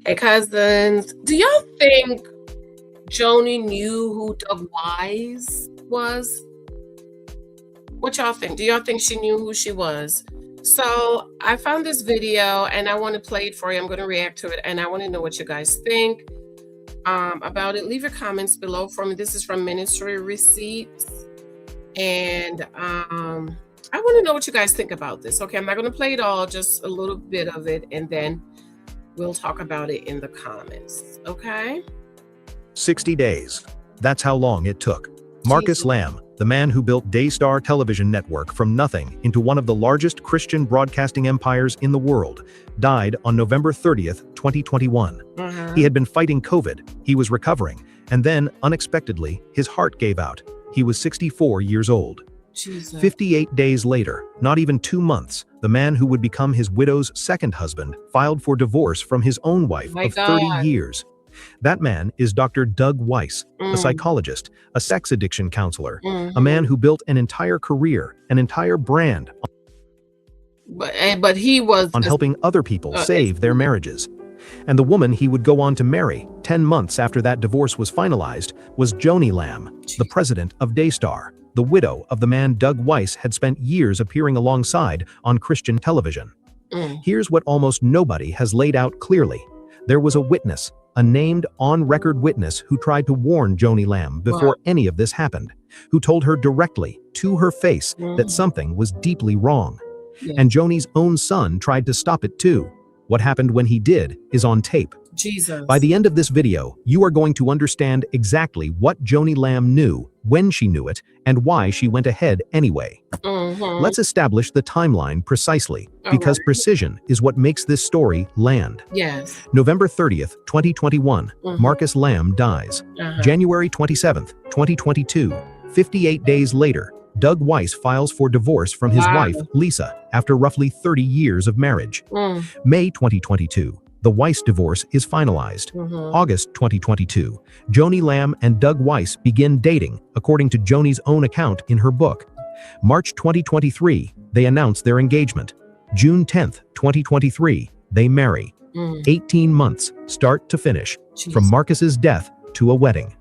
Hey, cousins. Do y'all think Joni knew who Doug Wise was? What y'all think? Do y'all think she knew who she was? So I found this video and I want to play it for you. I'm going to react to it and I want to know what you guys think about it. Leave your comments below for me. This is from Ministry Receipts. And I want to know what you guys think about this. Okay, I'm not going to play it all, just a little bit of it, and then we'll talk about it in the comments. Okay? 60 days. That's how long it took. Marcus Lamb, the man who built Daystar Television Network from nothing into one of the largest Christian broadcasting empires in the world, died on November 30th, 2021. He had been fighting COVID, he was recovering, and then, unexpectedly, his heart gave out. He was 64 years old. Jesus. 58 days later, not even 2 months, the man who would become his widow's second husband filed for divorce from his own wife of 30 years. That man is Dr. Doug Weiss, a psychologist, a sex addiction counselor, a man who built an entire career, an entire brand but he was on helping other people save their marriages. And the woman he would go on to marry 10 months after that divorce was finalized was Joni Lamb, the president of Daystar, the widow of the man Doug Weiss had spent years appearing alongside on Christian television. Here's what almost nobody has laid out clearly. There was a witness, a named on-record witness who tried to warn Joni Lamb before any of this happened, who told her directly to her face that something was deeply wrong. And Joni's own son tried to stop it too. What happened when he did is on tape. Jesus. By the end of this video, you are going to understand exactly what Joni Lamb knew, when she knew it, and why she went ahead anyway. Let's establish the timeline precisely, because precision is what makes this story land. Yes. November 30th, 2021, Marcus Lamb dies. January 27th, 2022, 58 days later, Doug Weiss files for divorce from his wife, Lisa, after roughly 30 years of marriage. May 2022, the Weiss divorce is finalized. August 2022, Joni Lamb and Doug Weiss begin dating, according to Joni's own account in her book. March 2023, they announce their engagement. June 10th, 2023, they marry. 18 months, start to finish, from Marcus's death to a wedding.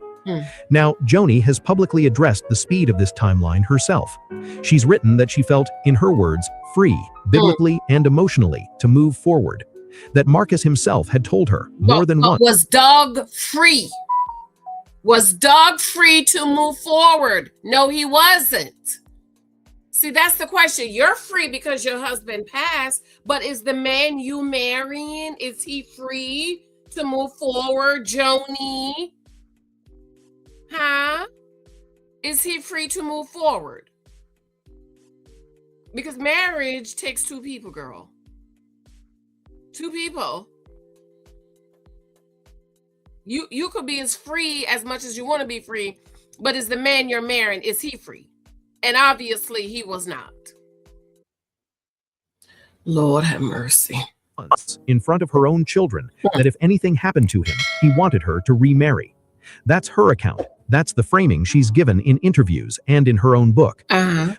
Now, Joni has publicly addressed the speed of this timeline herself. She's written that she felt, in her words, free, biblically and emotionally, to move forward. That Marcus himself had told her more than once. Was Doug free? Was Doug free to move forward? No, he wasn't. See, that's the question. You're free because your husband passed, but is the man you marrying, is he free to move forward, Joni? Huh? Is he free to move forward? Because marriage takes two people, girl. Two people. You could be as free as much as you want to be free, but is the man you're marrying, is he free? And obviously he was not. Lord have mercy. In front of her own children, that if anything happened to him, he wanted her to remarry. That's her account. That's the framing she's given in interviews and in her own book.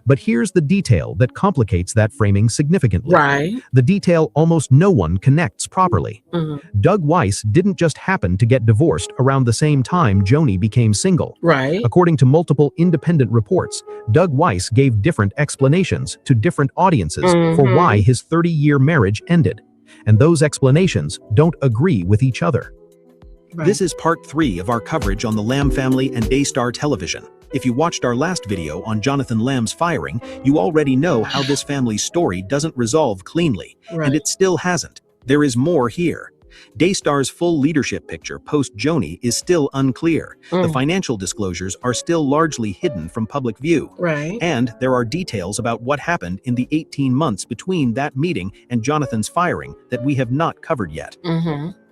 But here's the detail that complicates that framing significantly. The detail almost no one connects properly. Doug Weiss didn't just happen to get divorced around the same time Joni became single. According to multiple independent reports, Doug Weiss gave different explanations to different audiences for why his 30-year marriage ended. And those explanations don't agree with each other. This is part 3 of our coverage on the Lamb family and Daystar Television. If you watched our last video on Jonathan Lamb's firing, you already know how this family's story doesn't resolve cleanly, and it still hasn't. There is more here. Daystar's full leadership picture post-Joni is still unclear. The financial disclosures are still largely hidden from public view. And there are details about what happened in the 18 months between that meeting and Jonathan's firing that we have not covered yet.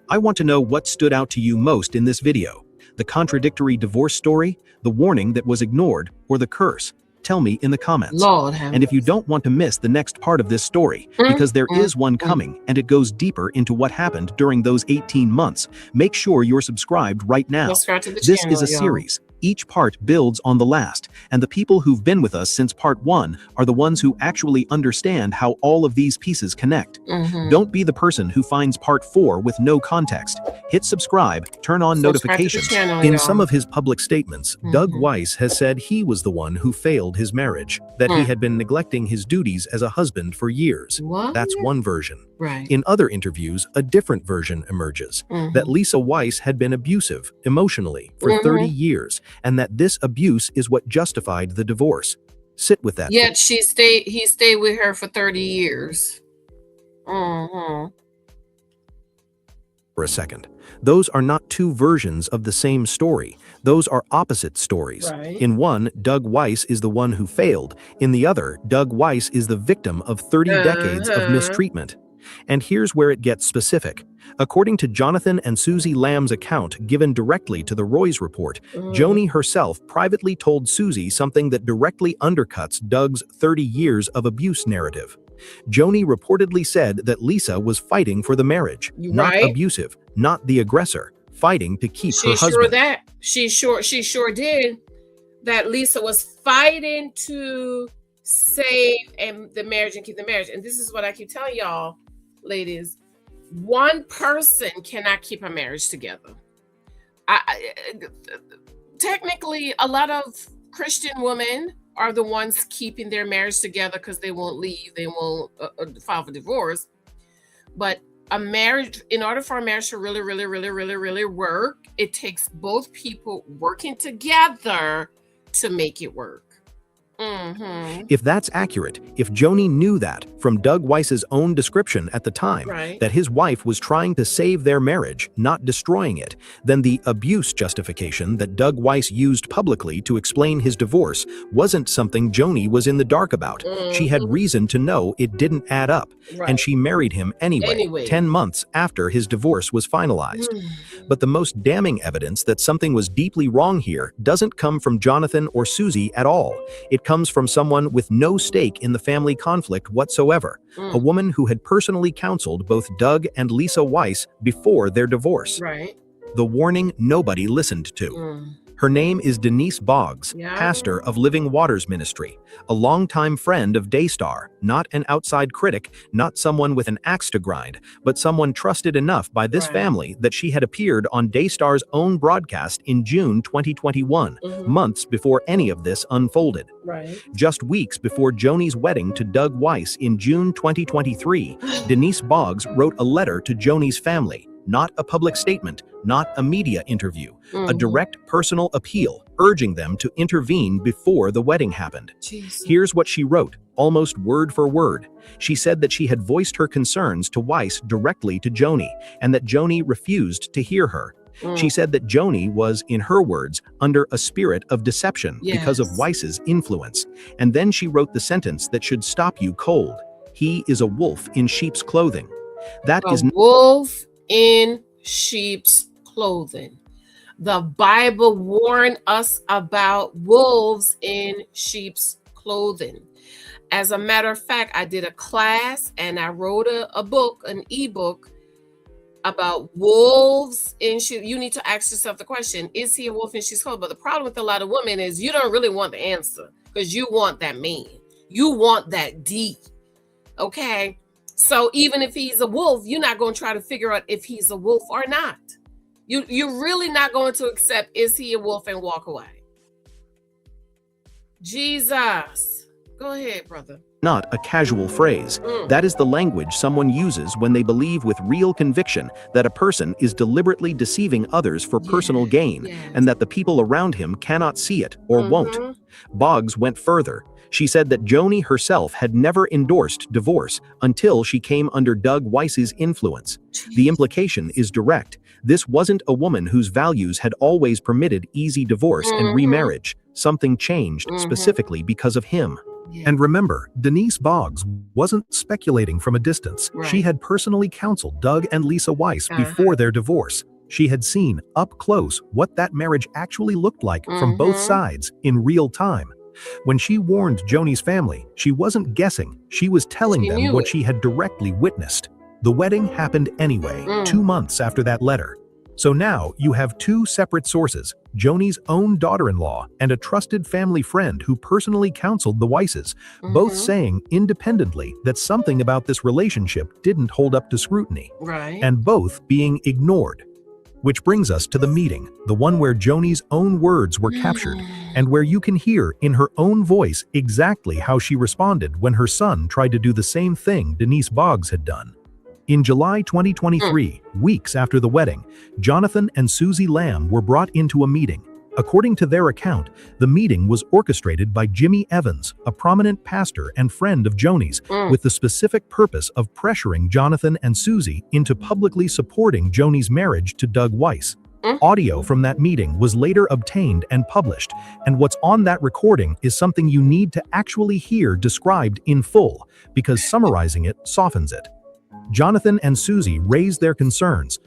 I want to know what stood out to you most in this video. The contradictory divorce story, the warning that was ignored, or the curse? Tell me in the comments. And if you don't want to miss the next part of this story, because there is one coming and it goes deeper into what happened during those 18 months, make sure you're subscribed right now. This is a series. Each part builds on the last, and the people who've been with us since part 1 are the ones who actually understand how all of these pieces connect. Don't be the person who finds part 4 with no context. Hit subscribe, turn on notifications. In some of his public statements, Doug Weiss has said he was the one who failed his marriage, that he had been neglecting his duties as a husband for years. That's one version. In other interviews, a different version emerges, that Lisa Weiss had been abusive, emotionally, for 30 years, and that this abuse is what justified the divorce. Sit with that. Yet he stayed with her for 30 years. For a second. Those are not two versions of the same story. Those are opposite stories. In one, Doug Weiss is the one who failed. In the other, Doug Weiss is the victim of 30 decades of mistreatment. And here's where it gets specific. According to Jonathan and Susie Lamb's account given directly to the Roy's report, Joni herself privately told Susie something that directly undercuts Doug's 30 years of abuse narrative. Joni reportedly said that Lisa was fighting for the marriage, not abusive, not the aggressor, fighting to keep her husband. She sure did. That Lisa was fighting to save the marriage and keep the marriage. And this is what I keep telling y'all, ladies. One person cannot keep a marriage together. Technically, a lot of Christian women are the ones keeping their marriage together because they won't leave, they won't file for divorce. But a marriage, in order for a marriage to really work, it takes both people working together to make it work. If that's accurate, if Joni knew that from Doug Weiss's own description at the time, that his wife was trying to save their marriage, not destroying it, then the abuse justification that Doug Weiss used publicly to explain his divorce wasn't something Joni was in the dark about. She had reason to know it didn't add up, and she married him anyway, 10 months after his divorce was finalized. But the most damning evidence that something was deeply wrong here doesn't come from Jonathan or Susie at all. It comes from someone with no stake in the family conflict whatsoever, a woman who had personally counseled both Doug and Lisa Weiss before their divorce. The warning nobody listened to. Her name is Denise Boggs, pastor of Living Waters Ministry, a longtime friend of Daystar, not an outside critic, not someone with an axe to grind, but someone trusted enough by this family that she had appeared on Daystar's own broadcast in June 2021, months before any of this unfolded. Just weeks before Joni's wedding to Doug Weiss in June 2023, Denise Boggs wrote a letter to Joni's family. Not a public statement, not a media interview, a direct personal appeal, urging them to intervene before the wedding happened. Here's what she wrote, almost word for word. She said that she had voiced her concerns to Weiss directly to Joni, and that Joni refused to hear her. She said that Joni was, in her words, under a spirit of deception because of Weiss's influence. And then she wrote the sentence that should stop you cold. He is a wolf in sheep's clothing. That is wolf in sheep's clothing. The Bible warned us about wolves in sheep's clothing. As a matter of fact, I did a class and I wrote a book, an ebook about wolves in sheep. You need to ask yourself the question, is he a wolf in sheep's clothing? But the problem with a lot of women is you don't really want the answer because you want that man. You want that D. Okay? So even if he's a wolf, you're not going to try to figure out if he's a wolf or not. You're really not going to accept, is he a wolf, and walk away. Jesus. Go ahead, brother. Not a casual phrase. That is the language someone uses when they believe with real conviction that a person is deliberately deceiving others for personal gain, and that the people around him cannot see it or won't. Boggs went further. She said that Joni herself had never endorsed divorce until she came under Doug Weiss's influence. The implication is direct. This wasn't a woman whose values had always permitted easy divorce and remarriage. Something changed specifically because of him. And remember, Denise Boggs wasn't speculating from a distance. She had personally counseled Doug and Lisa Weiss before their divorce. She had seen up close what that marriage actually looked like from both sides in real time. When she warned Joni's family, she wasn't guessing. She was telling them what she had directly witnessed. The wedding happened anyway, 2 months after that letter. So now you have two separate sources, Joni's own daughter-in-law and a trusted family friend who personally counseled the Weisses, both saying independently that something about this relationship didn't hold up to scrutiny, and both being ignored. Which brings us to the meeting, the one where Joni's own words were captured, and where you can hear in her own voice exactly how she responded when her son tried to do the same thing Denise Boggs had done. In July 2023, weeks after the wedding, Jonathan and Susie Lamb were brought into a meeting. According to their account, the meeting was orchestrated by Jimmy Evans, a prominent pastor and friend of Joni's, with the specific purpose of pressuring Jonathan and Susie into publicly supporting Joni's marriage to Doug Weiss. Audio from that meeting was later obtained and published, and what's on that recording is something you need to actually hear described in full, because summarizing it softens it. Jonathan and Susie raised their concerns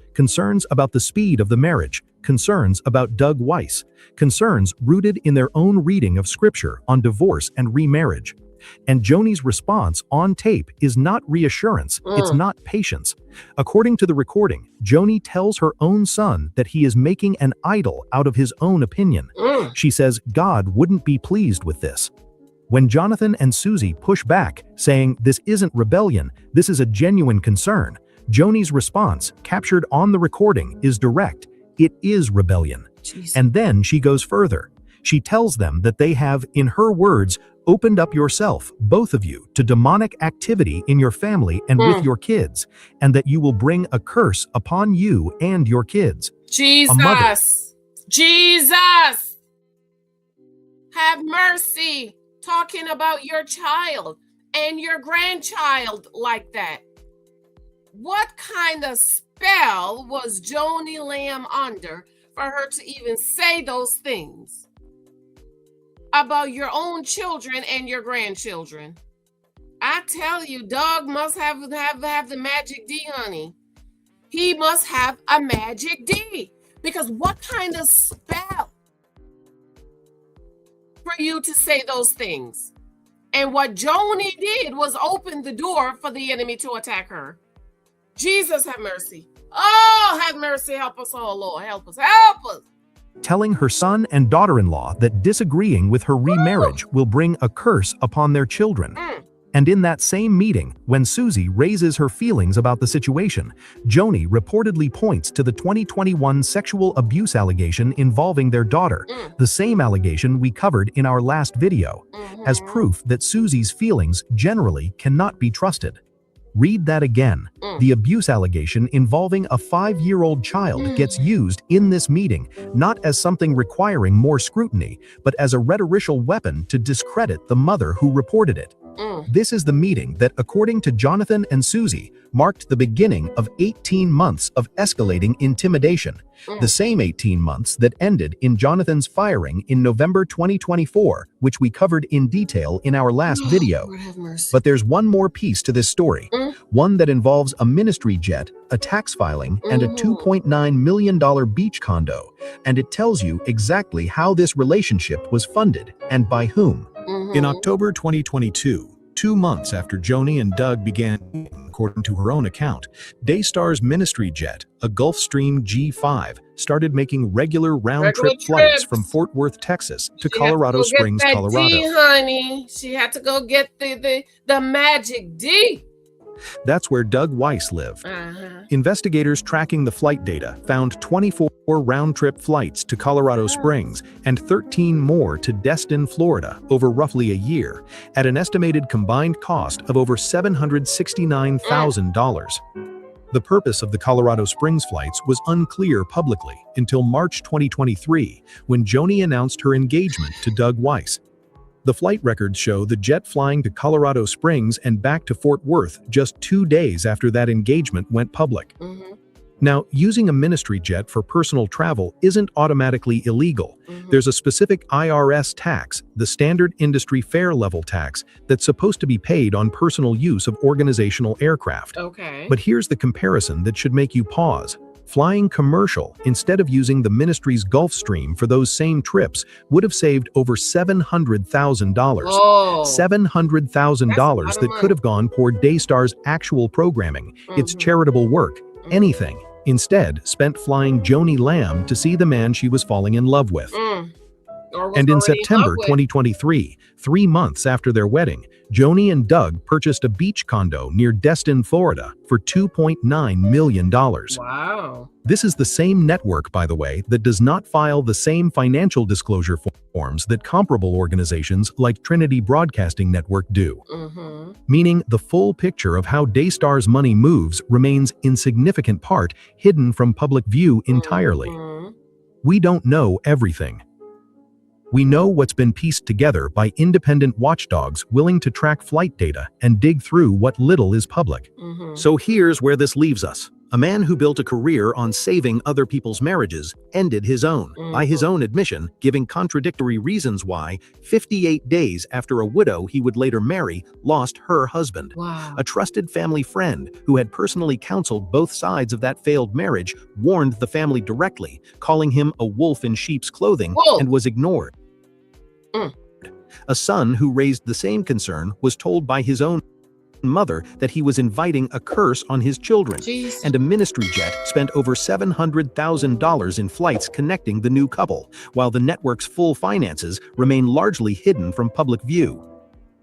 about the speed of the marriage, concerns about Doug Weiss, concerns rooted in their own reading of scripture on divorce and remarriage. And Joni's response on tape is not reassurance, it's not patience. According to the recording, Joni tells her own son that he is making an idol out of his own opinion. She says God wouldn't be pleased with this. When Jonathan and Susie push back, saying this isn't rebellion, this is a genuine concern, Joni's response, captured on the recording, is direct. It is rebellion. And then she goes further. She tells them that they have, in her words, opened up yourself, both of you, to demonic activity in your family and with your kids, and that you will bring a curse upon you and your kids. Jesus! Jesus! Have mercy! Talking about your child and your grandchild like that. What kind of spell was Joni Lamb under for her to even say those things about your own children and your grandchildren? I tell you, Doug must have the magic D, honey. He must have a magic D, because what kind of spell for you to say those things? And what Joni did was open the door for the enemy to attack her. Jesus, have mercy. Oh, have mercy. Help us, oh Lord. Help us. Help us. Telling her son and daughter-in-law that disagreeing with her remarriage will bring a curse upon their children. And in that same meeting, when Susie raises her feelings about the situation, Joni reportedly points to the 2021 sexual abuse allegation involving their daughter, the same allegation we covered in our last video, as proof that Susie's feelings generally cannot be trusted. Read that again. The abuse allegation involving a 5-year-old child gets used in this meeting, not as something requiring more scrutiny, but as a rhetorical weapon to discredit the mother who reported it. This is the meeting that, according to Jonathan and Susie, marked the beginning of 18 months of escalating intimidation, the same 18 months that ended in Jonathan's firing in November 2024, which we covered in detail in our last video. But there's one more piece to this story, one that involves a ministry jet, a tax filing, and a $2.9 million beach condo, and it tells you exactly how this relationship was funded and by whom. In October 2022, 2 months after Joni and Doug began, according to her own account, Daystar's ministry jet, a Gulfstream G5, started making regular round-trip flights from Fort Worth, Texas to Colorado Springs, Colorado. D, honey. She had to go get the magic D. That's where Doug Weiss lived. Investigators tracking the flight data found 24 round-trip flights to Colorado Springs and 13 more to Destin, Florida, over roughly a year, at an estimated combined cost of over $769,000. The purpose of the Colorado Springs flights was unclear publicly until March 2023, when Joni announced her engagement to Doug Weiss. The flight records show the jet flying to Colorado Springs and back to Fort Worth just 2 days after that engagement went public. Now, using a ministry jet for personal travel isn't automatically illegal. There's a specific IRS tax, the standard industry fare level tax, that's supposed to be paid on personal use of organizational aircraft. But here's the comparison that should make you pause. Flying commercial instead of using the ministry's Gulfstream for those same trips would have saved over $700,000. $700,000 that could have gone toward Daystar's actual programming, its charitable work, anything. Instead, spent flying Joni Lamb to see the man she was falling in love with. Or was And in already in love September with. 2023, 3 months after their wedding, Joni and Doug purchased a beach condo near Destin, Florida for $2.9 million. Wow. This is the same network, by the way, that does not file the same financial disclosure forms that comparable organizations like Trinity Broadcasting Network do. Meaning the full picture of how Daystar's money moves remains in significant part hidden from public view entirely. We don't know everything. We know what's been pieced together by independent watchdogs willing to track flight data and dig through what little is public. So here's where this leaves us. A man who built a career on saving other people's marriages ended his own, by his own admission, giving contradictory reasons why, 58 days after a widow he would later marry lost her husband. Wow. A trusted family friend who had personally counseled both sides of that failed marriage warned the family directly, calling him a wolf in sheep's clothing, and was ignored. A son who raised the same concern was told by his own mother that he was inviting a curse on his children. And a ministry jet spent over $700,000 in flights connecting the new couple, while the network's full finances remain largely hidden from public view.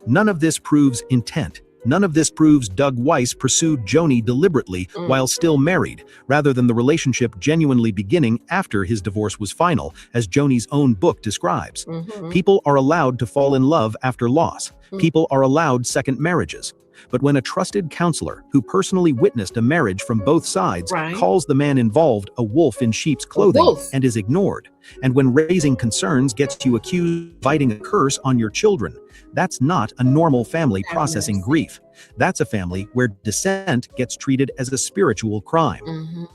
None of this proves intent. None of this proves Doug Weiss pursued Joni deliberately while still married, rather than the relationship genuinely beginning after his divorce was final, as Joni's own book describes. People are allowed to fall in love after loss. People are allowed second marriages. But when a trusted counselor who personally witnessed a marriage from both sides calls the man involved a wolf in sheep's clothing and is ignored, and when raising concerns gets you accused of inviting a curse on your children, that's not a normal family processing grief. That's a family where dissent gets treated as a spiritual crime.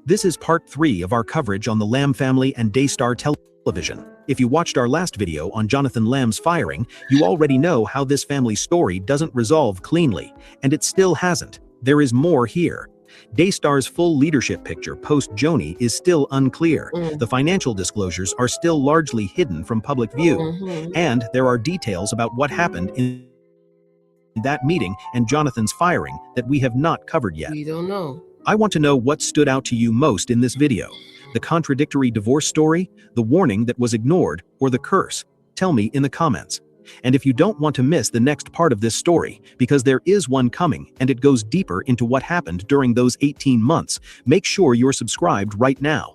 This is part 3 of our coverage on the Lamb family and Daystar Television. If you watched our last video on Jonathan Lamb's firing, you already know how this family story doesn't resolve cleanly, and it still hasn't. There is more here. Daystar's full leadership picture post-Joni is still unclear. The financial disclosures are still largely hidden from public view, and there are details about what happened in that meeting and Jonathan's firing that we have not covered yet. We don't know. I want to know what stood out to you most in this video. The contradictory divorce story, the warning that was ignored, or the curse? Tell me in the comments. And if you don't want to miss the next part of this story, because there is one coming and it goes deeper into what happened during those 18 months, make sure you're subscribed right now.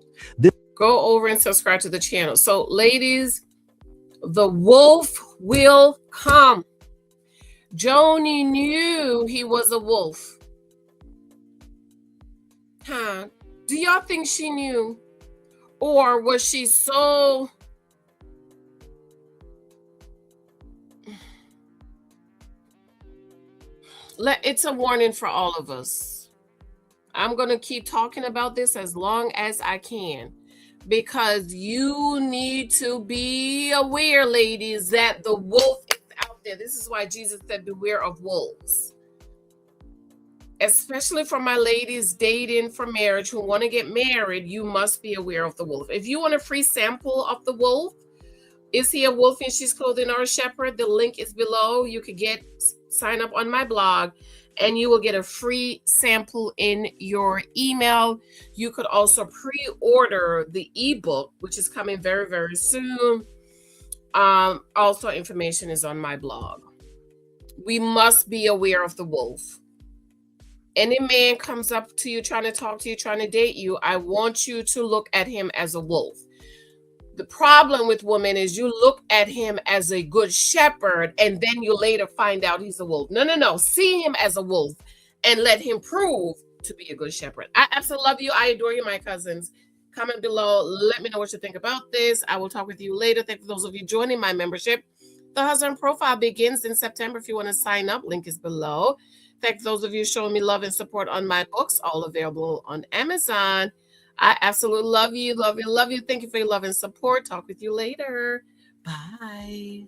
Go over and subscribe to the channel. So ladies, the wolf will come. Joni knew he was a wolf. Do y'all think she knew? Or was she so... It's a warning for all of us. I'm going to keep talking about this as long as I can, because you need to be aware, ladies, that the wolf is out there. This is why Jesus said, beware of wolves. Especially for my ladies dating for marriage who want to get married, you must be aware of the wolf. If you want a free sample of the wolf, is he a wolf in sheep's clothing or a shepherd? The link is below. You could sign up on my blog and you will get a free sample in your email. You could also pre-order the ebook, which is coming very, very soon. Also, information is on my blog. We must be aware of the wolf. Any man comes up to you, trying to talk to you, trying to date you, I want you to look at him as a wolf. The problem with women is you look at him as a good shepherd and then you later find out he's a wolf. No. See him as a wolf and let him prove to be a good shepherd. I absolutely love you. I adore you, my cousins. Comment below. Let me know what you think about this. I will talk with you later. Thank you for those of you joining my membership. The husband profile begins in September. If you want to sign up, link is below. Thank you for those of you showing me love and support on my books, all available on Amazon. I absolutely love you, love you, love you. Thank you for your love and support. Talk with you later. Bye.